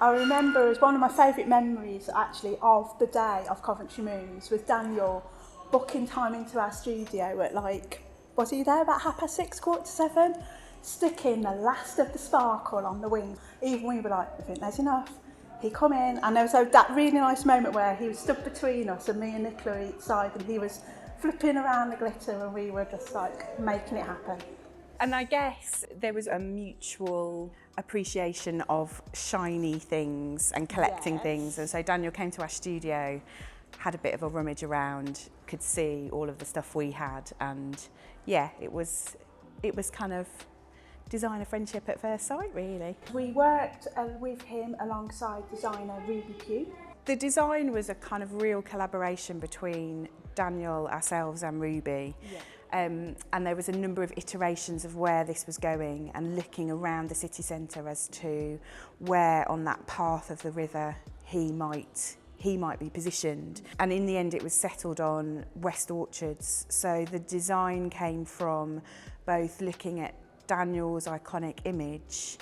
I remember as one of my favourite memories actually of the day of Coventry Moons was Daniel booking time into our studio at was he there about 6:30, 7:15, sticking the last of the sparkle on the wing. Even we were like, I think there's enough. He come in and there was that really nice moment where he was stood between us and me and Nicola each side and he was flipping around the glitter and we were just making it happen. And I guess there was a mutual appreciation of shiny things and collecting things. And so Daniel came to our studio, had a bit of a rummage around, could see all of the stuff we had. And yeah, it was kind of designer friendship at first sight, really. We worked with him alongside designer Ruby Pugh. The design was a kind of real collaboration between Daniel, ourselves and Ruby. Yeah. And there was a number of iterations of where this was going and looking around the city centre as to where on that path of the river he might be positioned. And in the end it was settled on West Orchards. So the design came from both looking at Daniel's iconic image,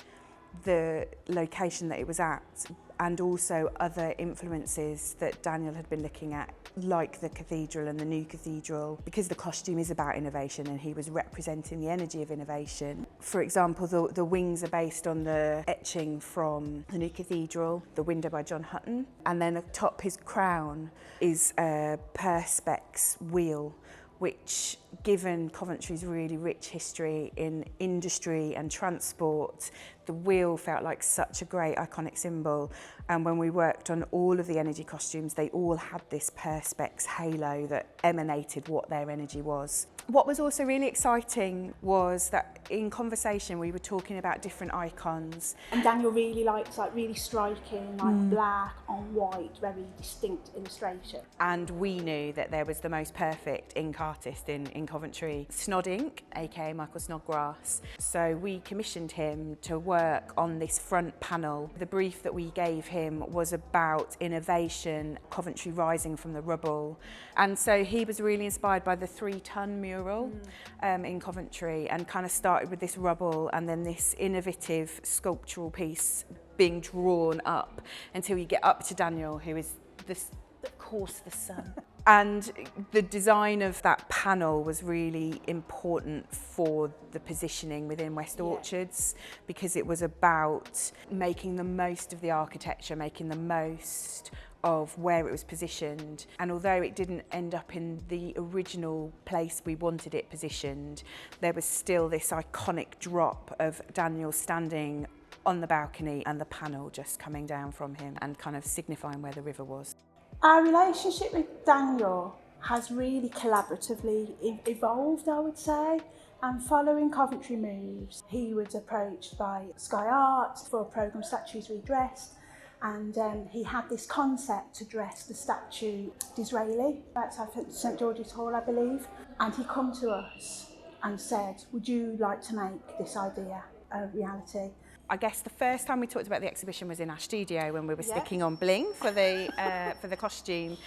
the location that it was at, and also other influences that Daniel had been looking at, like the cathedral and the new cathedral, because the costume is about innovation and he was representing the energy of innovation. For example, the wings are based on the etching from the new cathedral, the window by John Hutton, and then atop his crown is a Perspex wheel, which, given Coventry's really rich history in industry and transport, the wheel felt like such a great iconic symbol. And when we worked on all of the energy costumes, they all had this Perspex halo that emanated what their energy was. What was also really exciting was that in conversation we were talking about different icons. And Daniel really likes really striking, black on white, very distinct illustration. And we knew that there was the most perfect ink artist in Coventry, Snod Ink, aka Michael Snodgrass. So we commissioned him to work on this front panel. The brief that we gave him was about innovation, Coventry rising from the rubble. And so he was really inspired by the 3-ton mural in Coventry, and kind of started with this rubble and then this innovative sculptural piece being drawn up until you get up to Daniel, who is of course the sun. And the design of that panel was really important for the positioning within West Orchards, because it was about making the most of the architecture, making the most of where it was positioned. And although it didn't end up in the original place we wanted it positioned, there was still this iconic drop of Daniel standing on the balcony and the panel just coming down from him and kind of signifying where the river was. Our relationship with Daniel has really collaboratively evolved, I would say. And following Coventry Moves, he was approached by Sky Art for a programme Statues Redressed, and he had this concept to dress the statue Disraeli outside St George's Hall, I believe. And he come to us and said, would you like to make this idea a reality? I guess the first time we talked about the exhibition was in our studio when we were sticking on bling for the costume,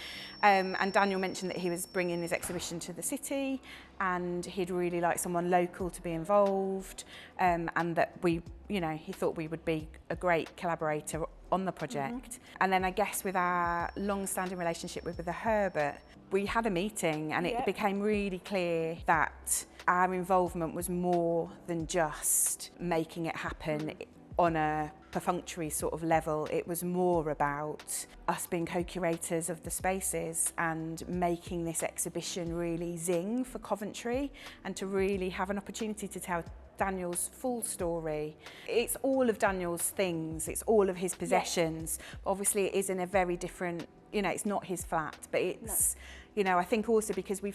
and Daniel mentioned that he was bringing his exhibition to the city and he'd really like someone local to be involved, and that he thought we would be a great collaborator on the project. And then I guess with our long-standing relationship with the Herbert, we had a meeting and it became really clear that our involvement was more than just making it happen on a perfunctory sort of level. It was more about us being co-curators of the spaces and making this exhibition really zing for Coventry and to really have an opportunity to tell Daniel's full story. It's all of Daniel's things, it's all of his possessions. Obviously it is in a very different, it's not his flat, but it's, I think also because we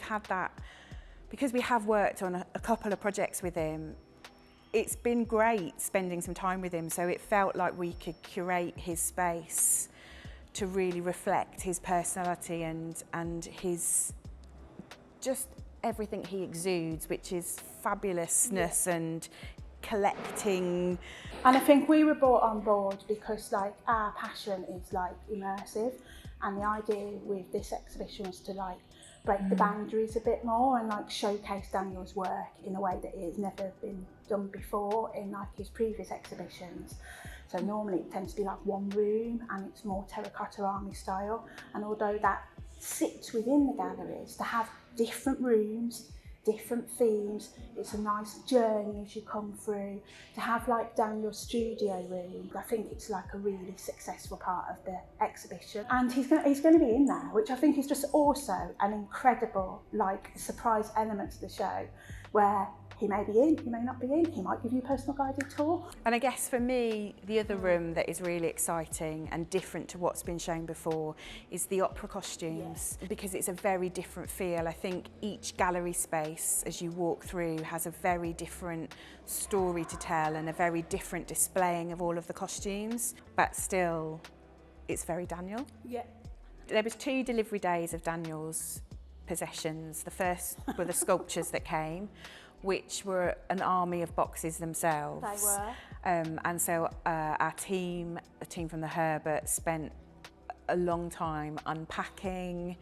have worked on a couple of projects with him, it's been great spending some time with him, so it felt like we could curate his space to really reflect his personality and his just everything he exudes, which is fabulousness and collecting. And I think we were brought on board because our passion is immersive, and the idea with this exhibition was to break the boundaries a bit more and showcase Daniel's work in a way that it has never been done before in his previous exhibitions. So normally it tends to be like one room and it's more terracotta army style. And although that sits within the galleries, to have different rooms, different themes, it's a nice journey as you come through. To have like Daniel's studio room, I think it's like a really successful part of the exhibition. And he's going to be in there, which I think is just also an incredible like surprise element to the show, where he may be in, he may not be in, he might give you a personal guided tour. And I guess for me, the other room that is really exciting and different to what's been shown before is the opera costumes, because it's a very different feel. I think each gallery space, as you walk through, has a very different story to tell and a very different displaying of all of the costumes, but still, it's very Daniel. Yeah. There was 2 delivery days of Daniel's possessions. The first were the sculptures that came, which were an army of boxes themselves. They were. And so our team, a team from the Herbert, spent a long time unpacking,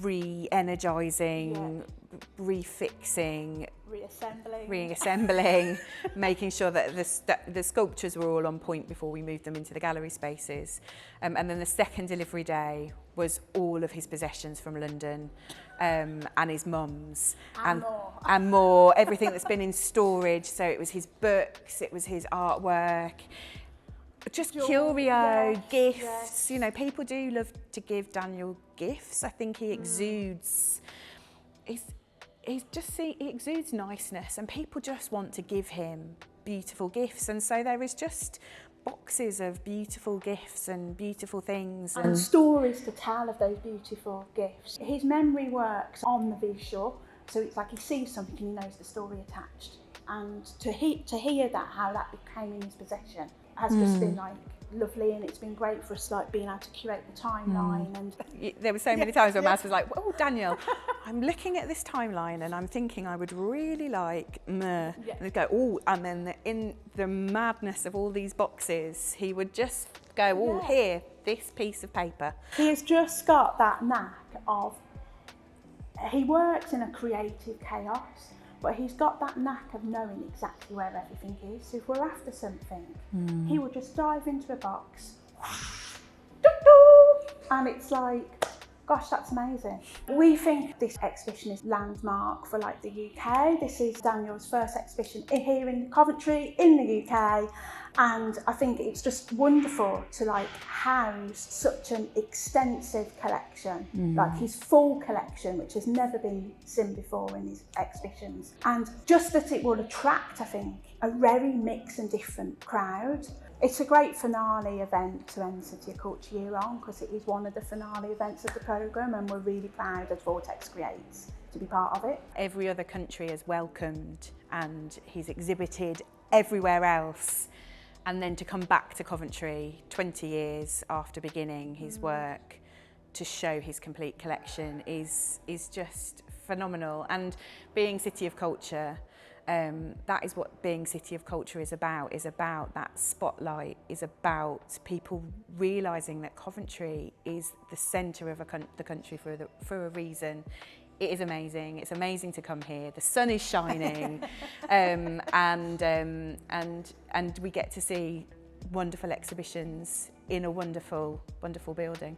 re-energising, refixing, reassembling, making sure that the sculptures were all on point before we moved them into the gallery spaces. And then the second delivery day was all of his possessions from London, and his mum's and more, everything that's been in storage. So it was his books, it was his artwork, just curio, gifts. You know, people do love to give Daniel gifts. I think he exudes, he exudes niceness, and people just want to give him beautiful gifts. And so there is just boxes of beautiful gifts and beautiful things. And stories to tell of those beautiful gifts. His memory works on the visual, so it's like he sees something and he knows the story attached. And to hear that, how that became in his possession, has just been like lovely, and it's been great for us like being able to curate the timeline. And there were so many times where Maz was like, "Oh, Daniel, I'm looking at this timeline and I'm thinking I would really like and he'd go, "Oh," and then in the madness of all these boxes, he would just go, "Oh, here, this piece of paper." He has just got that knack of, he works in a creative chaos, but he's got that knack of knowing exactly where everything is. So if we're after something, he will just dive into a box, and it's like, gosh, that's amazing. We think this exhibition is landmark for like the UK. This is Daniel's first exhibition here in Coventry, in the UK. And I think it's just wonderful to like house such an extensive collection, like his full collection, which has never been seen before in his exhibitions. And just that it will attract, I think, a very mixed and different crowd. It's a great finale event to end City of Culture year on, because it is one of the finale events of the programme, and we're really proud as Vortex Creates to be part of it. Every other country has welcomed, and he's exhibited everywhere else. And then to come back to Coventry 20 years after beginning his work to show his complete collection is just phenomenal. And being City of Culture, that is what being City of Culture is about that spotlight, is about people realising that Coventry is the centre of the country for a reason. It is amazing. It's amazing to come here. The sun is shining, and we get to see wonderful exhibitions in a wonderful, wonderful building.